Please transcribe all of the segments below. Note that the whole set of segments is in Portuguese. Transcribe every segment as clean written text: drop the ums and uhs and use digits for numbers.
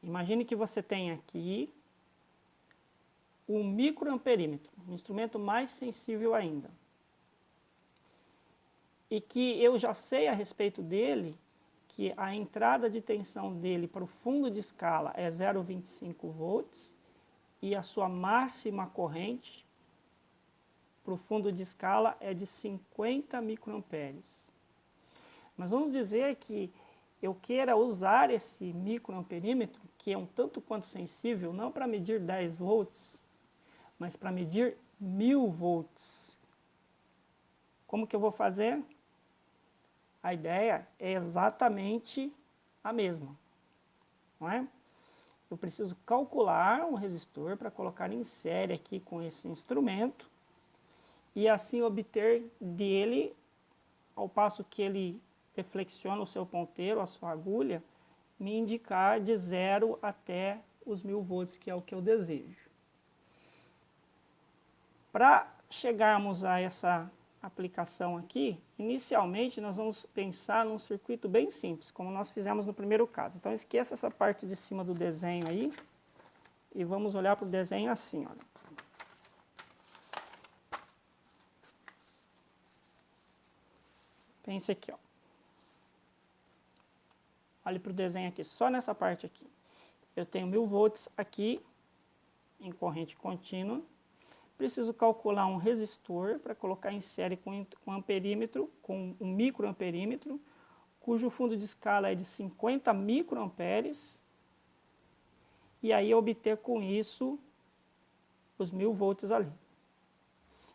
Imagine que você tem aqui um microamperímetro, um instrumento mais sensível ainda. E que eu já sei a respeito dele que a entrada de tensão dele para o fundo de escala é 0,25 volts e a sua máxima corrente para o fundo de escala é de 50 microamperes. Mas vamos dizer que eu queira usar esse microamperímetro, que é um tanto quanto sensível, não para medir 10 volts, mas para medir 1000 volts. Como que eu vou fazer? A ideia é exatamente a mesma, não é? Eu preciso calcular um resistor para colocar em série aqui com esse instrumento e assim obter dele, ao passo que ele deflexiona o seu ponteiro, a sua agulha, me indicar de 0 até os 1000 volts, que é o que eu desejo. Para chegarmos a essa aplicação aqui, inicialmente nós vamos pensar num circuito bem simples, como nós fizemos no primeiro caso. Então esqueça essa parte de cima do desenho aí e vamos olhar para o desenho assim, olha. Pense aqui, ó. Olhe para o desenho aqui, só nessa parte aqui. Eu tenho 1000 volts aqui, em corrente contínua. Preciso calcular um resistor para colocar em série com um amperímetro, com um microamperímetro, cujo fundo de escala é de 50 microamperes, e aí obter com isso os 1000 volts ali.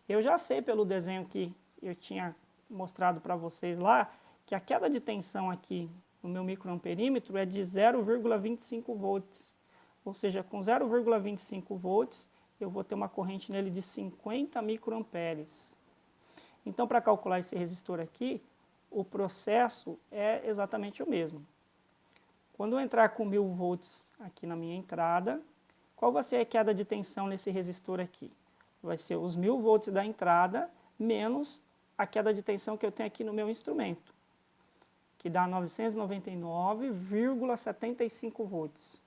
Eu já sei pelo desenho que eu tinha mostrado para vocês lá, que a queda de tensão aqui no meu microamperímetro é de 0,25 volts, ou seja, com 0,25 volts, eu vou ter uma corrente nele de 50 microamperes. Então, para calcular esse resistor aqui, o processo é exatamente o mesmo. Quando eu entrar com 1000 volts aqui na minha entrada, qual vai ser a queda de tensão nesse resistor aqui? Vai ser os 1000 volts da entrada menos a queda de tensão que eu tenho aqui no meu instrumento, que dá 999,75 volts.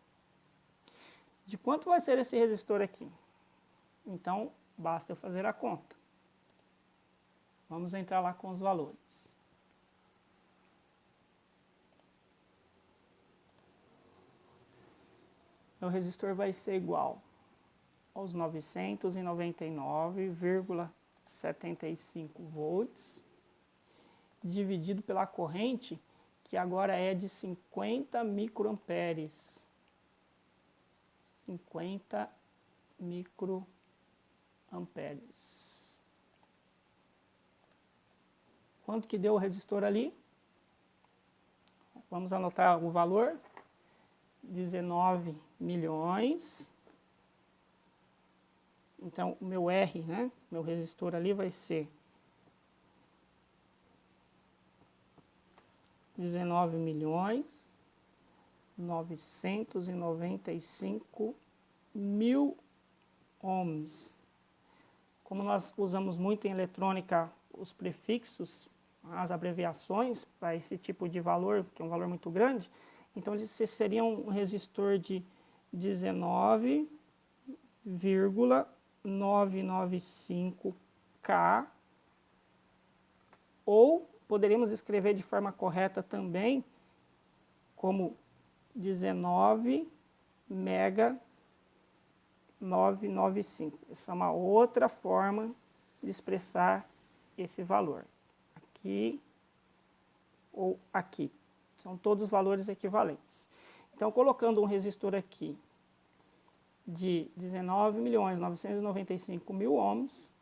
De quanto vai ser esse resistor aqui? Então, basta eu fazer a conta. Vamos entrar lá com os valores. Meu resistor vai ser igual aos 999,75 volts, dividido pela corrente, que agora é de 50 microamperes. 50 microamperes. Quanto que deu o resistor ali? Vamos anotar o valor. 19 milhões. Então, o meu R, né? Meu resistor ali vai ser 19 milhões 995 mil ohms. Como nós usamos muito em eletrônica os prefixos, as abreviações para esse tipo de valor, que é um valor muito grande, então esse seria um resistor de 19,995K, ou poderíamos escrever de forma correta também como 19 mega 995. Essa é uma outra forma de expressar esse valor. Aqui ou aqui. São todos valores equivalentes. Então, colocando um resistor aqui de 19.995.000 ohms,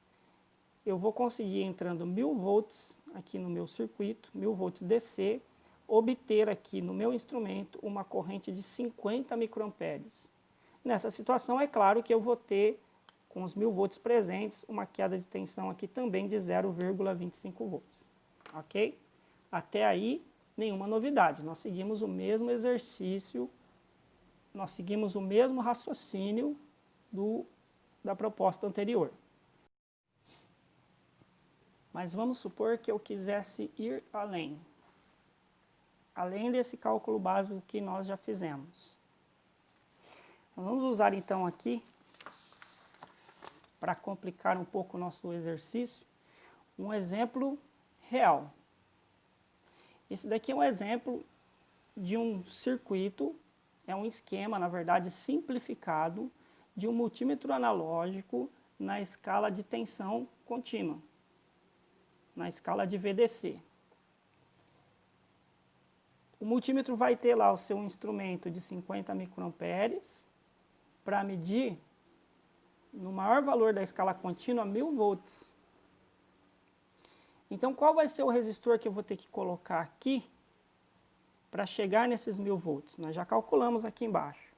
eu vou conseguir, entrando 1000 volts aqui no meu circuito, 1000 volts DC, obter aqui no meu instrumento uma corrente de 50 microamperes. Nessa situação, é claro que eu vou ter, com os 1000 volts presentes, uma queda de tensão aqui também de 0,25 volts. Ok? Até aí, nenhuma novidade. Nós seguimos o mesmo exercício, nós seguimos o mesmo raciocínio da proposta anterior. Mas vamos supor que eu quisesse ir além desse cálculo básico que nós já fizemos. Nós vamos usar então aqui, para complicar um pouco o nosso exercício, um exemplo real. Esse daqui é um exemplo de um circuito, é um esquema, na verdade, simplificado, de um multímetro analógico na escala de tensão contínua, na escala de VDC. O multímetro vai ter lá o seu instrumento de 50 microamperes para medir, no maior valor da escala contínua, 1000 volts. Então, qual vai ser o resistor que eu vou ter que colocar aqui para chegar nesses 1000 volts? Nós já calculamos aqui embaixo.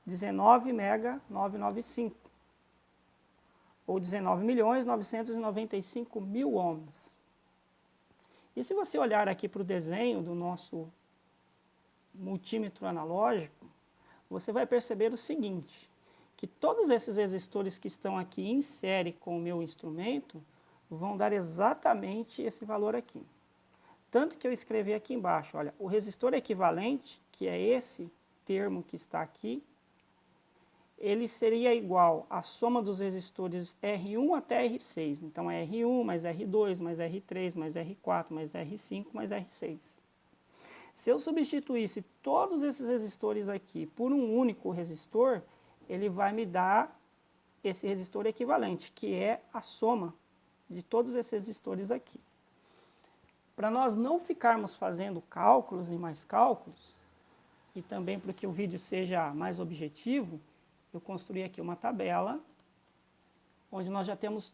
19 mega 995, ou 19.995.000 ohms. E se você olhar aqui para o desenho do nosso multímetro analógico, você vai perceber o seguinte, que todos esses resistores que estão aqui em série com o meu instrumento vão dar exatamente esse valor aqui. Tanto que eu escrevi aqui embaixo, olha, o resistor equivalente, que é esse termo que está aqui, ele seria igual à soma dos resistores R1 até R6. Então é R1 mais R2 mais R3 mais R4 mais R5 mais R6. Se eu substituísse todos esses resistores aqui por um único resistor, ele vai me dar esse resistor equivalente, que é a soma de todos esses resistores aqui. Para nós não ficarmos fazendo cálculos e mais cálculos, e também para que o vídeo seja mais objetivo, eu construí aqui uma tabela, onde nós já temos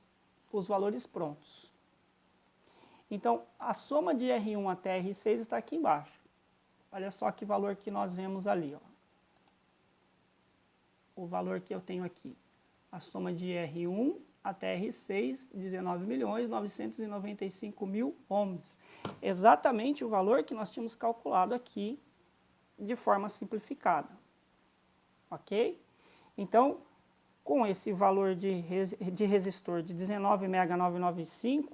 os valores prontos. Então, a soma de R1 até R6 está aqui embaixo. Olha só que valor que nós vemos ali, ó. O valor que eu tenho aqui. A soma de R1 até R6, 19.995.000 ohms. Exatamente o valor que nós tínhamos calculado aqui de forma simplificada. Ok? Então, com esse valor de resistor de 19.995,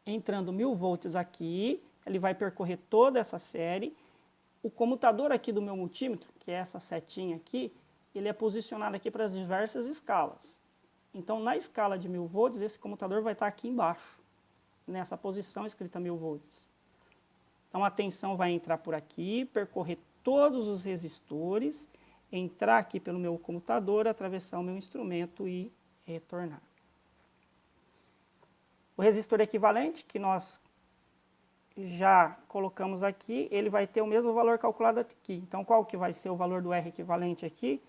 entrando 1000 volts aqui, ele vai percorrer toda essa série. O comutador aqui do meu multímetro, que é essa setinha aqui, ele é posicionado aqui para as diversas escalas. Então, na escala de 1000 volts, esse comutador vai estar aqui embaixo, nessa posição escrita 1000 volts. Então, a tensão vai entrar por aqui, percorrer todos os resistores, entrar aqui pelo meu comutador, atravessar o meu instrumento e retornar. O resistor equivalente, que nós já colocamos aqui, ele vai ter o mesmo valor calculado aqui. Então, qual que vai ser o valor do R equivalente aqui?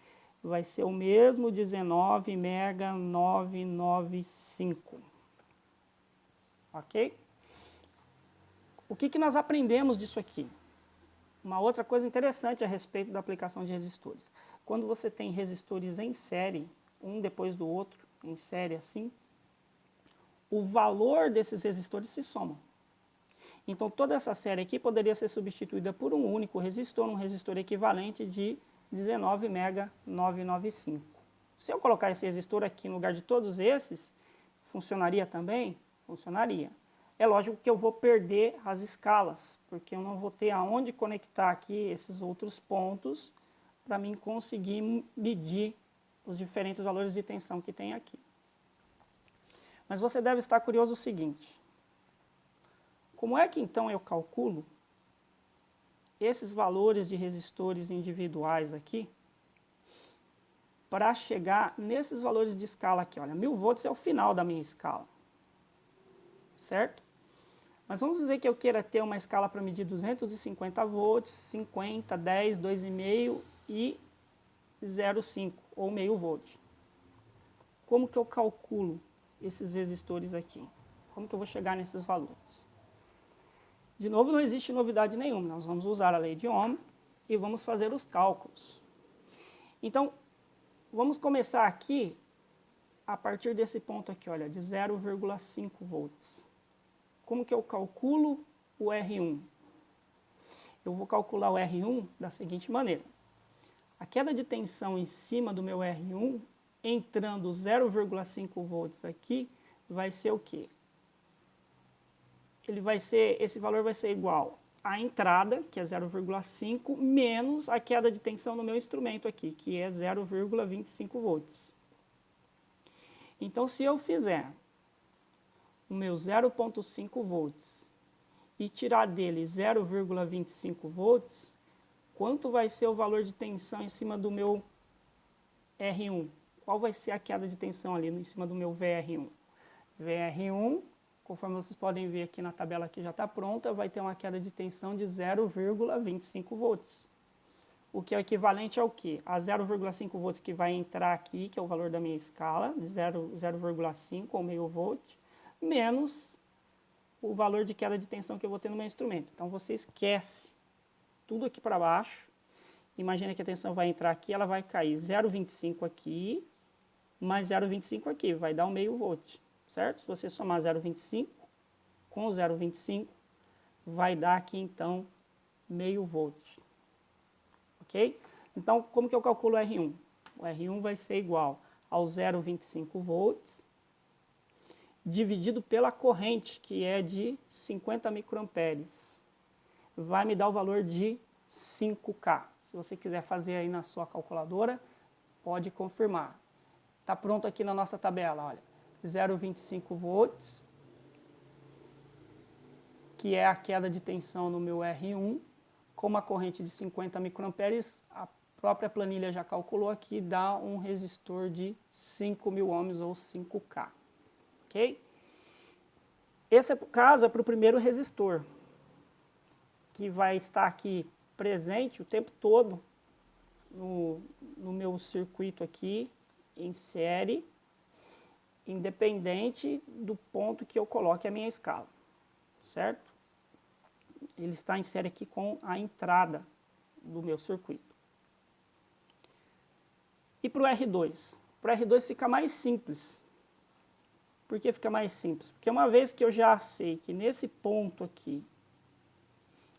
Vai ser o mesmo 19 mega 995. Ok? O que nós aprendemos disso aqui? Uma outra coisa interessante a respeito da aplicação de resistores. Quando você tem resistores em série, um depois do outro, em série assim, o valor desses resistores se somam. Então, toda essa série aqui poderia ser substituída por um único resistor, um resistor equivalente de 19 mega 995. Se eu colocar esse resistor aqui no lugar de todos esses, funcionaria também? Funcionaria. É lógico que eu vou perder as escalas, porque eu não vou ter aonde conectar aqui esses outros pontos para mim conseguir medir os diferentes valores de tensão que tem aqui. Mas você deve estar curioso o seguinte: como é que então eu calculo esses valores de resistores individuais aqui para chegar nesses valores de escala aqui? Olha, 1000 volts é o final da minha escala, certo? Mas vamos dizer que eu queira ter uma escala para medir 250 volts, 50, 10, 2,5 e 0,5 ou meio volt. Como que eu calculo esses resistores aqui? Como que eu vou chegar nesses valores? De novo, não existe novidade nenhuma. Nós vamos usar a lei de Ohm e vamos fazer os cálculos. Então, vamos começar aqui a partir desse ponto aqui, olha, de 0,5 volts. Como que eu calculo o R1? Eu vou calcular o R1 da seguinte maneira. A queda de tensão em cima do meu R1, entrando 0,5 volts aqui, vai ser o quê? Esse valor vai ser igual a entrada, que é 0,5, menos a queda de tensão no meu instrumento aqui, que é 0,25 volts. Então, se eu fizer o meu 0,5 volts e tirar dele 0,25 volts, quanto vai ser o valor de tensão em cima do meu R1? Qual vai ser a queda de tensão ali em cima do meu VR1? VR1, conforme vocês podem ver aqui na tabela que já está pronta, vai ter uma queda de tensão de 0,25 volts. O que é equivalente ao quê? A 0,5 volts que vai entrar aqui, que é o valor da minha escala, de 0,5 ou meio volt, menos o valor de queda de tensão que eu vou ter no meu instrumento. Então você esquece tudo aqui para baixo. Imagina que a tensão vai entrar aqui, ela vai cair 0,25 aqui, mais 0,25 aqui, vai dar um meio volt, certo? Se você somar 0,25 com 0,25, vai dar aqui então meio volt, ok? Então, como que eu calculo o R1? O R1 vai ser igual ao 0,25 volts, dividido pela corrente, que é de 50 microamperes. Vai me dar o valor de 5K. Se você quiser fazer aí na sua calculadora, pode confirmar. Está pronto aqui na nossa tabela, olha. 0,25 volts, que é a queda de tensão no meu R1, com uma corrente de 50 microamperes, a própria planilha já calculou aqui, dá um resistor de 5.000 ohms ou 5K. Ok? Esse caso é para o primeiro resistor, que vai estar aqui presente o tempo todo no meu circuito aqui, em série, independente do ponto que eu coloque a minha escala, certo? Ele está em série aqui com a entrada do meu circuito. E para o R2? Para o R2 fica mais simples. Por que fica mais simples? Porque uma vez que eu já sei que nesse ponto aqui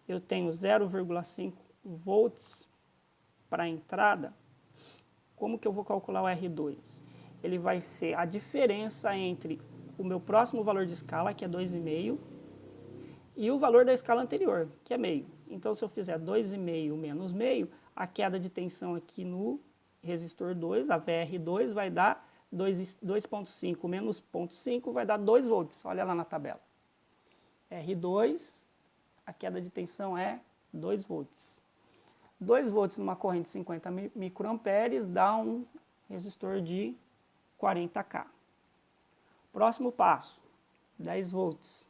eu tenho 0,5 volts para a entrada, como que eu vou calcular o R2? Ele vai ser a diferença entre o meu próximo valor de escala, que é 2,5, e o valor da escala anterior, que é meio. Então, se eu fizer 2,5 menos meio, a queda de tensão aqui no resistor 2, a VR2, vai dar 2,5 menos 0,5 vai dar 2 volts. Olha lá na tabela. R2, a queda de tensão é 2 volts. 2 volts numa corrente de 50 microamperes dá um resistor de 40K. Próximo passo, 10 volts.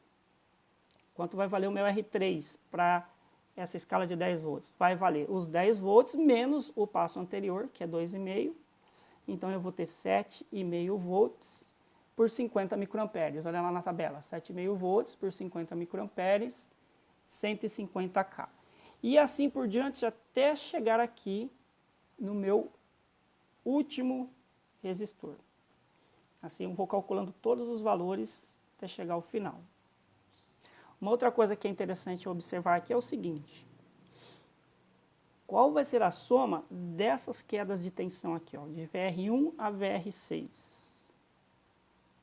Quanto vai valer o meu R3 para essa escala de 10 volts? Vai valer os 10 volts menos o passo anterior, que é 2,5. Então, eu vou ter 7,5 volts por 50 microamperes. Olha lá na tabela, 7,5 volts por 50 microamperes, 150K. E assim por diante até chegar aqui no meu último resistor. Assim eu vou calculando todos os valores até chegar ao final. Uma outra coisa que é interessante observar aqui é o seguinte. Qual vai ser a soma dessas quedas de tensão aqui, ó, de VR1 a VR6?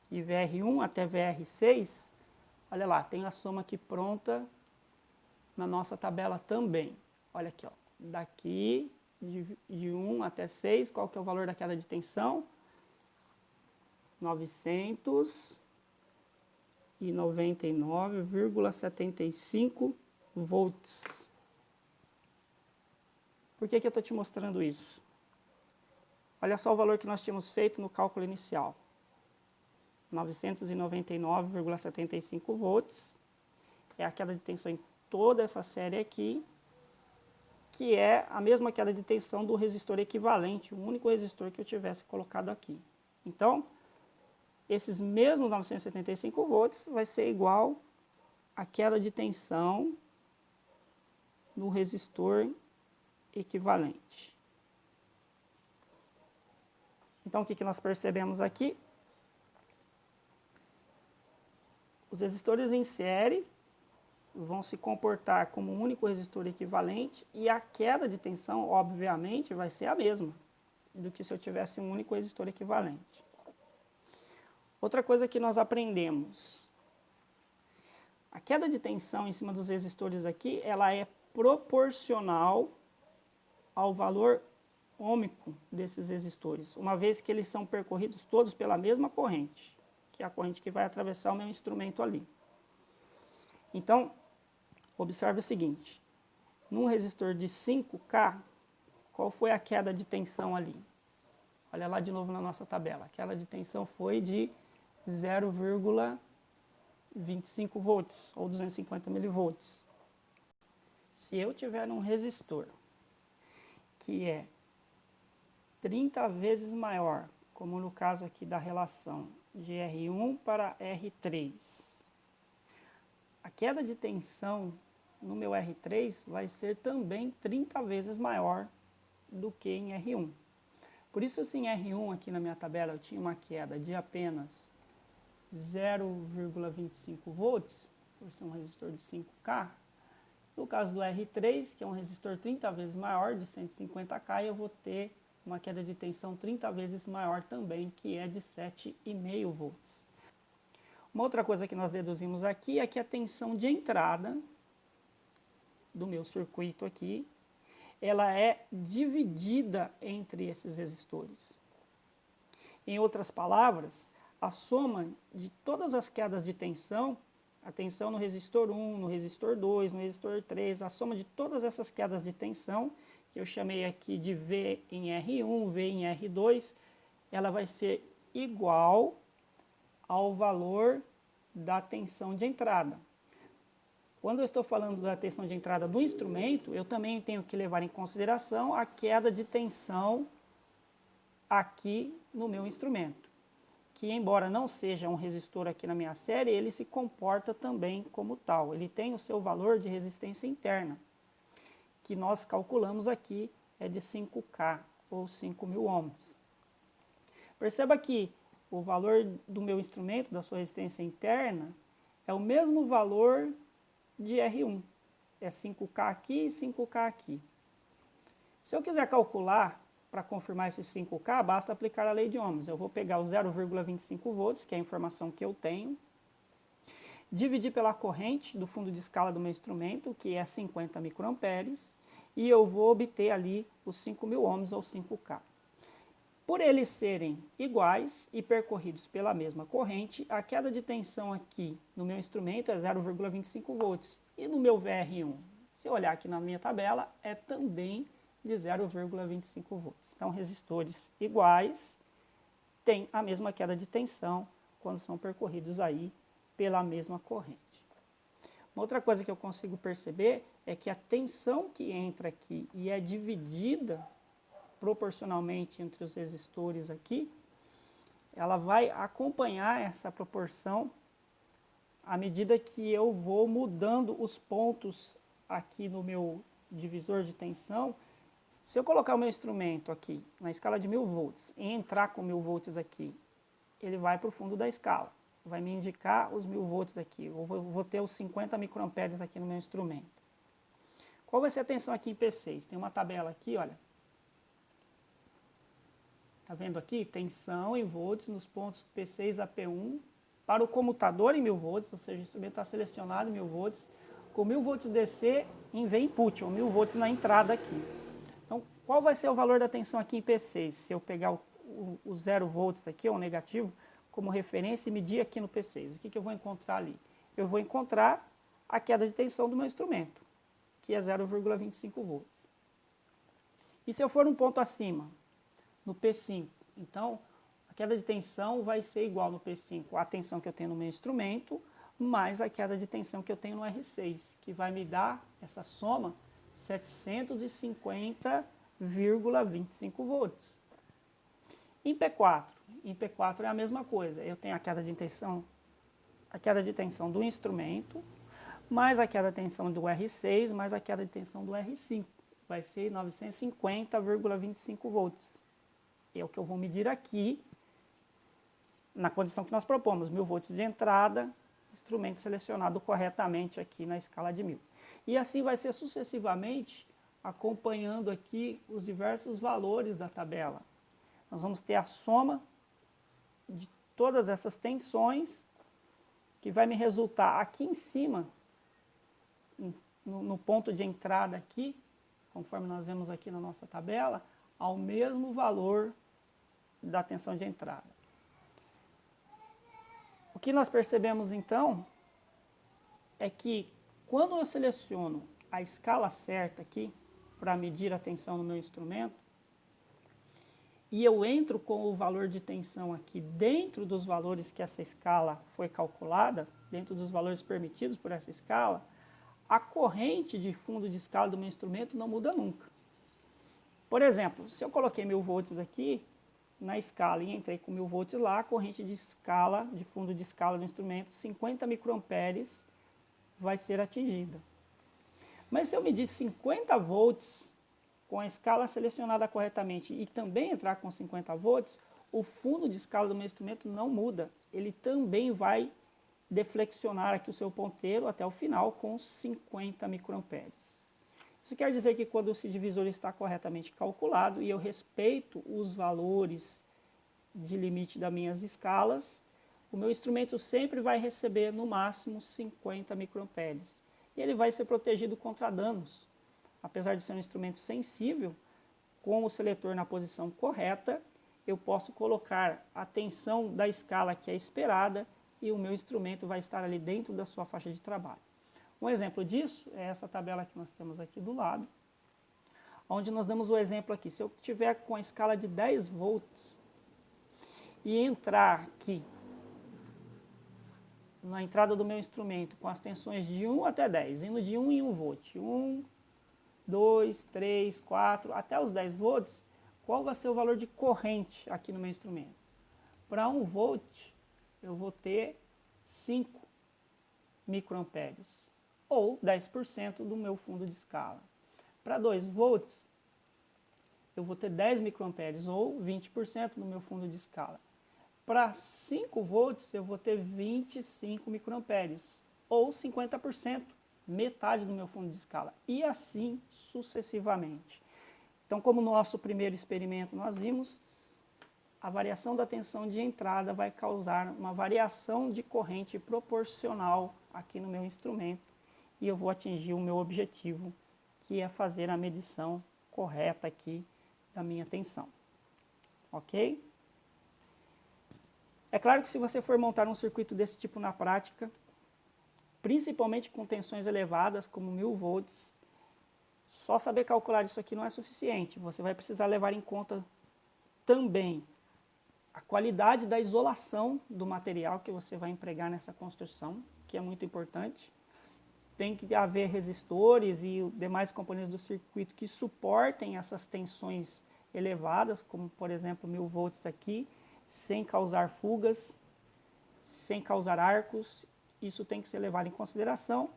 De VR1 até VR6, olha lá, tem a soma aqui pronta na nossa tabela também. Olha aqui, ó, daqui de 1 até 6, qual que é o valor da queda de tensão? 999,75 volts. Por que eu estou te mostrando isso? Olha só o valor que nós tínhamos feito no cálculo inicial. 999,75 volts. É a queda de tensão em toda essa série aqui, que é a mesma queda de tensão do resistor equivalente, o único resistor que eu tivesse colocado aqui. Então, esses mesmos 975 volts vai ser igual à queda de tensão no resistor equivalente. Então, o que nós percebemos aqui? Os resistores em série vão se comportar como um único resistor equivalente e a queda de tensão, obviamente, vai ser a mesma do que se eu tivesse um único resistor equivalente. Outra coisa que nós aprendemos. A queda de tensão em cima dos resistores aqui, ela é proporcional ao valor ôhmico desses resistores, uma vez que eles são percorridos todos pela mesma corrente, que é a corrente que vai atravessar o meu instrumento ali. Então, observe o seguinte, num resistor de 5K, qual foi a queda de tensão ali? Olha lá de novo na nossa tabela, a queda de tensão foi de 0,25 volts ou 250 milivolts. Se eu tiver um resistor que é 30 vezes maior, como no caso aqui da relação de R1 para R3, a queda de tensão no meu R3 vai ser também 30 vezes maior do que em R1. Por isso, se em R1 aqui na minha tabela eu tinha uma queda de apenas 0,25 volts, por ser um resistor de 5K, no caso do R3, que é um resistor 30 vezes maior, de 150K, eu vou ter uma queda de tensão 30 vezes maior também, que é de 7,5 volts. Uma outra coisa que nós deduzimos aqui é que a tensão de entrada do meu circuito aqui, ela é dividida entre esses resistores. Em outras palavras, a soma de todas as quedas de tensão, a tensão no resistor 1, no resistor 2, no resistor 3, a soma de todas essas quedas de tensão, que eu chamei aqui de V em R1, V em R2, ela vai ser igual ao valor da tensão de entrada. Quando eu estou falando da tensão de entrada do instrumento, eu também tenho que levar em consideração a queda de tensão aqui no meu instrumento, que embora não seja um resistor aqui na minha série, ele se comporta também como tal. Ele tem o seu valor de resistência interna, que nós calculamos aqui é de 5K ou 5.000 ohms. Perceba que o valor do meu instrumento, da sua resistência interna, é o mesmo valor de R1. É 5K aqui e 5K aqui. Se eu quiser calcular, para confirmar esse 5K, basta aplicar a lei de Ohms. Eu vou pegar o 0,25 volts, que é a informação que eu tenho, dividir pela corrente do fundo de escala do meu instrumento, que é 50 microamperes, e eu vou obter ali os 5.000 ohms ou 5K. Por eles serem iguais e percorridos pela mesma corrente, a queda de tensão aqui no meu instrumento é 0,25 volts. E no meu VR1, se eu olhar aqui na minha tabela, é também de 0,25 volts. Então, resistores iguais têm a mesma queda de tensão quando são percorridos aí pela mesma corrente. Uma outra coisa que eu consigo perceber é que a tensão que entra aqui e é dividida proporcionalmente entre os resistores aqui, ela vai acompanhar essa proporção à medida que eu vou mudando os pontos aqui no meu divisor de tensão. Se eu colocar o meu instrumento aqui na escala de 1.000 volts e entrar com 1.000 volts aqui, ele vai para o fundo da escala, vai me indicar os 1.000 volts aqui, eu vou ter os 50 microamperes aqui no meu instrumento. Qual vai ser a tensão aqui em P6? Tem uma tabela aqui, olha. Está vendo aqui? Tensão em volts nos pontos P6 a P1 para o comutador em 1.000 volts, ou seja, o instrumento está selecionado em 1.000 volts, com 1.000 volts DC em V input, ou 1.000 volts na entrada aqui. Então, qual vai ser o valor da tensão aqui em P6? Se eu pegar o 0 volts aqui, ou negativo, como referência e medir aqui no P6, o que eu vou encontrar ali? Eu vou encontrar a queda de tensão do meu instrumento, que é 0,25 volts. E se eu for um ponto acima, no P5, então a queda de tensão vai ser igual no P5 à tensão que eu tenho no meu instrumento, mais a queda de tensão que eu tenho no R6, que vai me dar essa soma 750,25 volts. Em P4 é a mesma coisa, eu tenho a queda de tensão do instrumento, mais a queda de tensão do R6, mais a queda de tensão do R5, vai ser 950,25 volts. É o que eu vou medir aqui, na condição que nós propomos, 1.000 volts de entrada, instrumento selecionado corretamente aqui na escala de 1.000. E assim vai ser sucessivamente, acompanhando aqui os diversos valores da tabela. Nós vamos ter a soma de todas essas tensões que vai me resultar aqui em cima, no ponto de entrada aqui, conforme nós vemos aqui na nossa tabela, ao mesmo valor da tensão de entrada. O que nós percebemos então é que quando eu seleciono a escala certa aqui para medir a tensão no meu instrumento e eu entro com o valor de tensão aqui dentro dos valores que essa escala foi calculada, dentro dos valores permitidos por essa escala, a corrente de fundo de escala do meu instrumento não muda nunca. Por exemplo, se eu coloquei 1000 volts aqui na escala e entrei com 1000 volts lá, a corrente de escala, de fundo de escala do instrumento, 50 microamperes vai ser atingida. Mas se eu medir 50 volts com a escala selecionada corretamente e também entrar com 50 volts, o fundo de escala do meu instrumento não muda. Ele também vai deflexionar aqui o seu ponteiro até o final com 50 microamperes. Isso quer dizer que quando esse divisor está corretamente calculado e eu respeito os valores de limite das minhas escalas, o meu instrumento sempre vai receber no máximo 50 microamperes. E ele vai ser protegido contra danos. Apesar de ser um instrumento sensível, com o seletor na posição correta, eu posso colocar a tensão da escala que é esperada e o meu instrumento vai estar ali dentro da sua faixa de trabalho. Um exemplo disso é essa tabela que nós temos aqui do lado, onde nós damos o exemplo aqui. Se eu tiver com a escala de 10 volts e entrar aqui na entrada do meu instrumento com as tensões de 1 até 10, indo de 1 em 1 volt, 1, 2, 3, 4, até os 10 volts, qual vai ser o valor de corrente aqui no meu instrumento? Para 1 volt, eu vou ter 5 microamperes, ou 10% do meu fundo de escala. Para 2 volts, eu vou ter 10 microamperes, ou 20% do meu fundo de escala. Para 5 volts, eu vou ter 25 microamperes, ou 50%, metade do meu fundo de escala, e assim sucessivamente. Então, como no nosso primeiro experimento nós vimos, a variação da tensão de entrada vai causar uma variação de corrente proporcional aqui no meu instrumento, e eu vou atingir o meu objetivo, que é fazer a medição correta aqui da minha tensão. Ok? É claro que se você for montar um circuito desse tipo na prática, principalmente com tensões elevadas, como 1000 volts, só saber calcular isso aqui não é suficiente. Você vai precisar levar em conta também a qualidade da isolação do material que você vai empregar nessa construção, que é muito importante. Tem que haver resistores e demais componentes do circuito que suportem essas tensões elevadas, como por exemplo 1000 volts aqui, sem causar fugas, sem causar arcos. Isso tem que ser levado em consideração,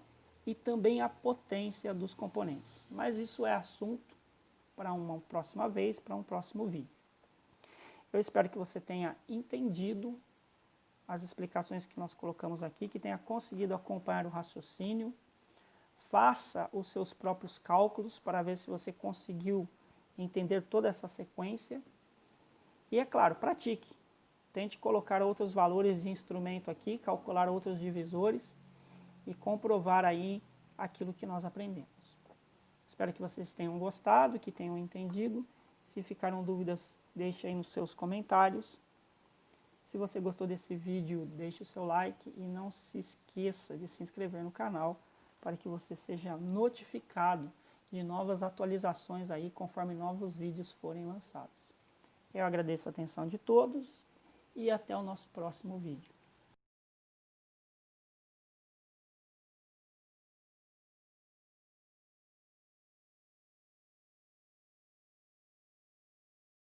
e também a potência dos componentes. Mas isso é assunto para uma próxima vez, para um próximo vídeo. Eu espero que você tenha entendido as explicações que nós colocamos aqui, que tenha conseguido acompanhar o raciocínio. Faça os seus próprios cálculos para ver se você conseguiu entender toda essa sequência. E é claro, pratique. Tente colocar outros valores de instrumento aqui, calcular outros divisores e comprovar aí aquilo que nós aprendemos. Espero que vocês tenham gostado, que tenham entendido. Se ficaram dúvidas, deixe aí nos seus comentários. Se você gostou desse vídeo, deixe o seu like e não se esqueça de se inscrever no canal para que você seja notificado de novas atualizações aí conforme novos vídeos forem lançados. Eu agradeço a atenção de todos e até o nosso próximo vídeo.